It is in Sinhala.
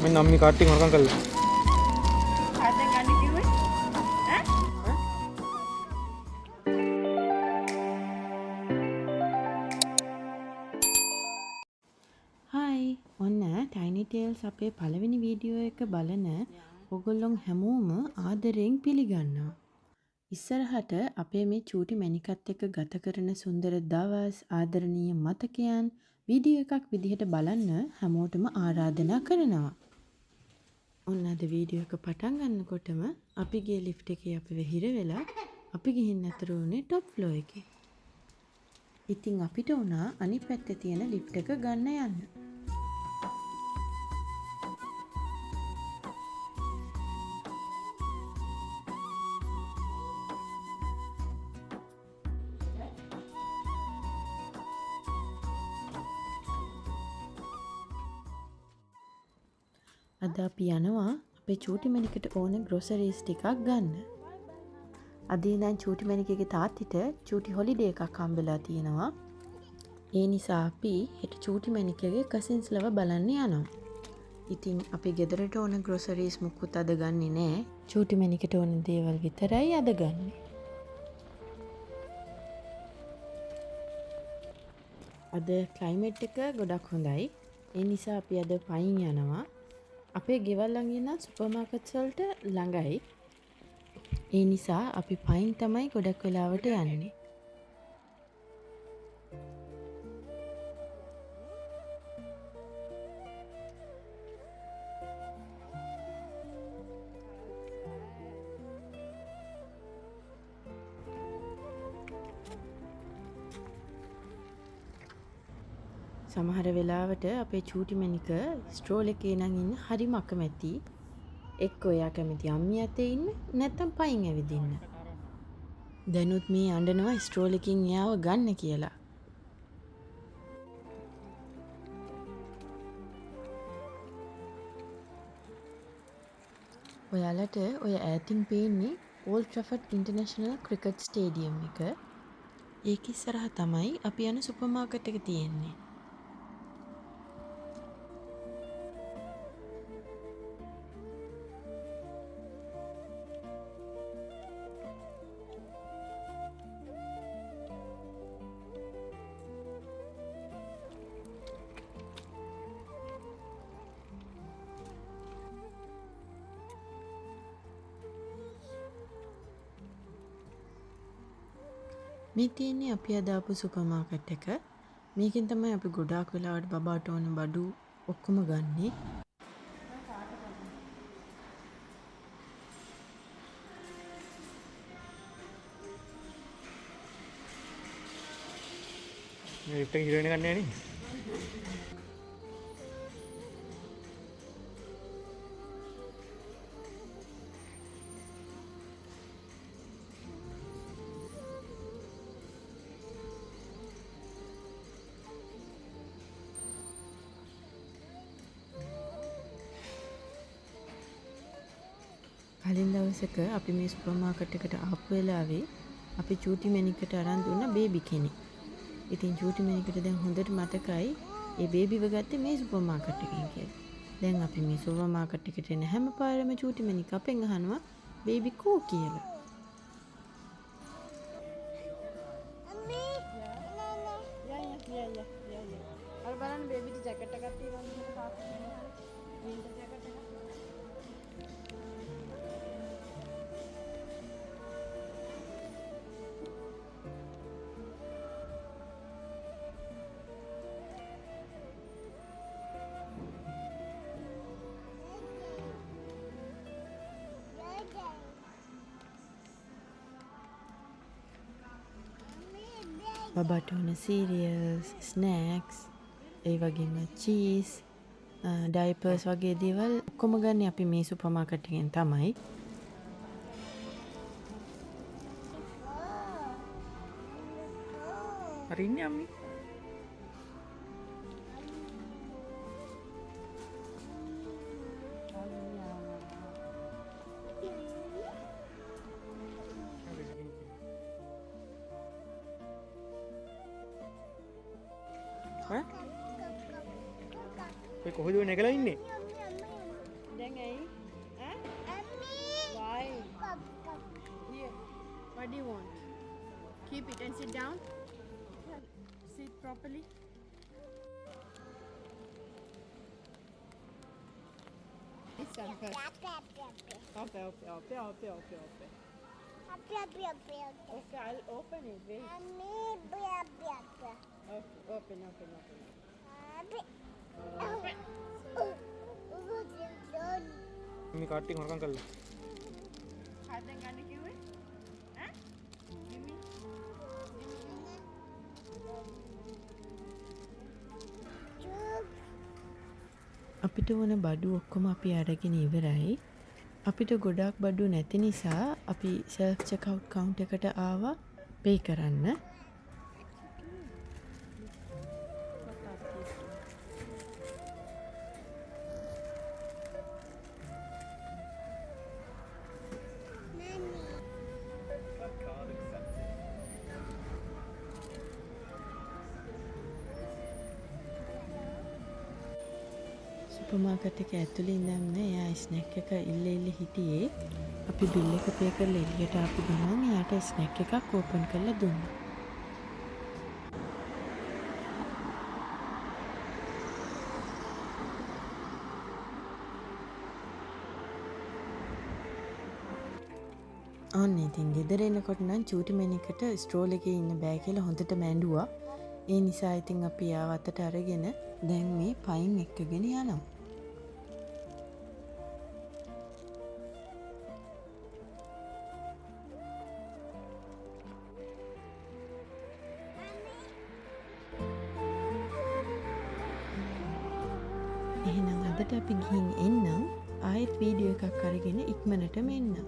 මම නම් මේ කාට් එක හොරකම් කළා. ආයෙත් ගන්න කිව්වේ ඈ හායි ඔන්න ටයිනි ටේල්ස් අපේ පළවෙනි වීඩියෝ එක බලන ඔගොල්ලොන් හැමෝම ආදරයෙන් පිළිගන්නවා. ඉස්සරහට අපේ මේ චූටි මැනිකත් එක්ක ගත කරන සුන්දර දවස් ආදරණීය මතකයන් වීඩියෝ එකක් විදිහට බලන්න හැමෝටම ආරාධනා කරනවා. ඔන්න අද වීඩියෝ එක පටන් ගන්නකොටම අපි ගිය ලිෆ්ට් එකේ අපිව හිර වෙලා අපි ගිහින් අතර උනේ টොප් ෆ්ලෝ එකේ. ඉතින් අපිට උනා අනිත් පැත්තේ තියෙන ලිෆ්ට් එක ගන්න යන්න. අද අපි යනවා අපේ චූටි මැනිකට ඕන ග්‍රොසරීස් ටිකක් ගන්න. අද ඉඳන් චූටි මැනිකගේ තාත්තිට චූටි හොලිඩේ එකක් හම්බෙලා තියෙනවා. ඒ නිසා අපි හෙට චූටි මැනිකගේ කසින්ස් ලව බලන්න යනවා. ඉතින් අපි ගෙදරට ඕන ග්‍රොසරීස් මුකුත් අද ගන්නෙ නෑ. චූටි මැනිකට ඕන දේවල් විතරයි අද ගන්නෙ. අද ක්ලයිමේට් එක ගොඩක් හොඳයි. ඒ නිසා අපි අද පයින් යනවා. අපේ ගෙවල් ළඟ ඉන්න සුපර් මාකට්ස් වලට ළඟයි. ඒ නිසා අපි පයින් තමයි ගොඩක් වෙලාවට යන්නේ. සමහර වෙලාවට අපේ චූටි මැනික ස්ට්‍රෝල් එකේ නම් ඉන්න හරිම අකමැති. එක්ක ඔයා කැමති අම්මිය අතේ ඉන්න නැත්නම් පයින් ඇවිදින්න. දැනුත් මේ අඬනවා ස්ට්‍රෝල් එකකින් එයාව ගන්න කියලා. ඔයාලට ඔය ඈතින් පේන්නේ ඕල්ඩ් ට්‍රැෆර්ඩ් ඉන්ටර්නැෂනල් ක්‍රිකට් ස්ටේඩියම් එක. ඒක ඉස්සරහා තමයි අපි යන සුපර් මාකට් එක තියෙන්නේ. මේ තියෙන්නේ අපි අද ආපු සුපර් මාකට් එක. මේකෙන් තමයි අපි ගොඩාක් වෙලාවට බබාට ඕන බඩු ඔක්කොම ගන්නෙ. මේ ලිෆ්ට් එක හිර වෙන ගන්නේ නේ. කලින් දවසක අපි මේ සුපර් මාකට් එකට ආපු වෙලාවේ අපි චූටි මැනිකට අරන් දුන්න බේබි කෙනෙක්. ඉතින් චූටි මැනිකට දැන් හොඳට මතකයි ඒ බේබිව ගත්තේ මේ සුපර් මාකට් එකෙන් කියලා. දැන් අපි මේ සුපර් මාකට් එකට එන හැම පාරම චූටි මැනික අපෙන් අහනවා බේබි කෝ කියලා. අර බලන්න බේබිට ජැකට් එකක් තියෙනවා මෙහෙම තාත්තා වින්ටර් ජැකට් එකක් බබාට ඕන සීරියල්ස්, ස්නෑක්ස්, ඒ වගේම චීස්, ඩයිපර්ස් වගේ දේවල් ඔක්කොම ගන්න අපි මේ සුපර් මාකට් එකෙන් තමයි. හරි ඉන්නේ අම්මි. ඈ? ඒ කොහෙද නැගලා ඉන්නේ? Keep it and sit down. Sit properly. This one first. Okay. Okay, I'll open it. Wait. Okay, open. මම්මි කට්ටිය හොරකම් කළා. හදෙන් ගන්න කිව්වේ? ඈ? මිමි. අපිට ඕන බඩු ඔක්කොම අපි අරගෙන ඉවරයි. අපිට ගොඩාක් බඩු නැති නිසා අපි සෙල්ෆ් චෙක්අවුට් කවුන්ට් එකට ආවා පේ කරන්න. සුපර් මාකට් එක ඇතුලේ ඉඳන්ම එයා ස්නැක් එක ඉල්ල හිටියේ. අපි බිල් එක පේ කරලා එළියට ආපු ගමන් එයාට ස්නැක් එකක් ඕපන් කරලා දුන්නා. ඔන්න ඉතින් ගෙදර එනකොට නම් චූටි මැනිකට ස්ට්‍රෝල් එකේ ඉන්න බෑ කියලා හොඳටම ඇඬුවා. ඒ නිසා ඉතින් අපි ආව අතට අරගෙන දැන් මේ පයින් එක්කගෙන යනවා. එහෙනම් අදට අපි ගිහින් එන්නම්. ආයෙත් වීඩියෝ එකක් අරගෙන ඉක්මනටම එන්නම්.